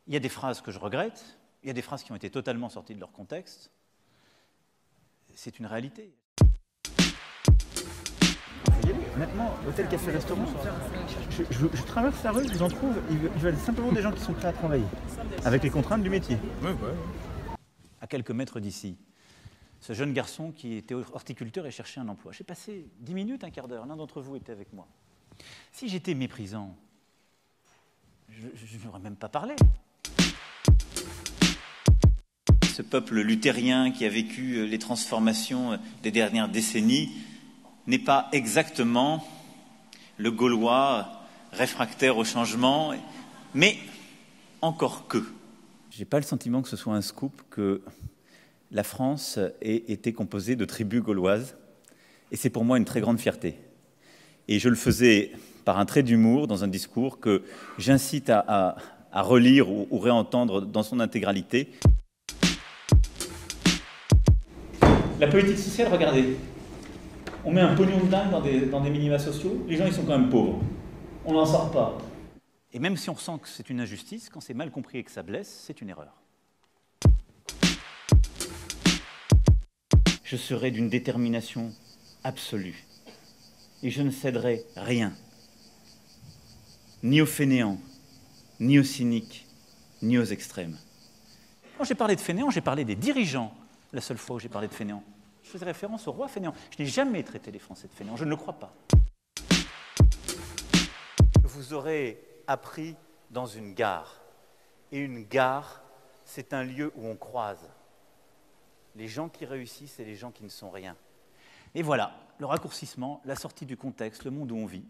Il y a des phrases que je regrette, il y a des phrases qui ont été totalement sorties de leur contexte. C'est une réalité. Honnêtement, hôtel, café, restaurant, je traverse la rue, je vous en trouve, ils veulent simplement des gens qui sont prêts à travailler, avec les contraintes du métier. Ouais. À quelques mètres d'ici, ce jeune garçon qui était horticulteur et cherchait un emploi. J'ai passé 10 minutes, un quart d'heure, l'un d'entre vous était avec moi. Si j'étais méprisant, je n'aurais même pas parlé. Ce peuple luthérien qui a vécu les transformations des dernières décennies n'est pas exactement le Gaulois réfractaire au changement, mais encore que. Je n'ai pas le sentiment que ce soit un scoop que la France ait été composée de tribus gauloises, et c'est pour moi une très grande fierté. Et je le faisais par un trait d'humour dans un discours que j'incite à relire ou réentendre dans son intégralité. La politique sociale, regardez. On met un pognon de dingue dans des minima sociaux, les gens ils sont quand même pauvres. On n'en sort pas. Et même si on ressent que c'est une injustice, quand c'est mal compris et que ça blesse, c'est une erreur. Je serai d'une détermination absolue. Et je ne céderai rien. Ni aux fainéants, ni aux cyniques, ni aux extrêmes. Quand j'ai parlé de fainéants, j'ai parlé des dirigeants, la seule fois où j'ai parlé de fainéants. Je faisais référence au roi fainéant. Je n'ai jamais traité les Français de fainéants, je ne le crois pas. Vous aurez appris dans une gare. Et une gare, c'est un lieu où on croise les gens qui réussissent et les gens qui ne sont rien. Et voilà, le raccourcissement, la sortie du contexte, le monde où on vit.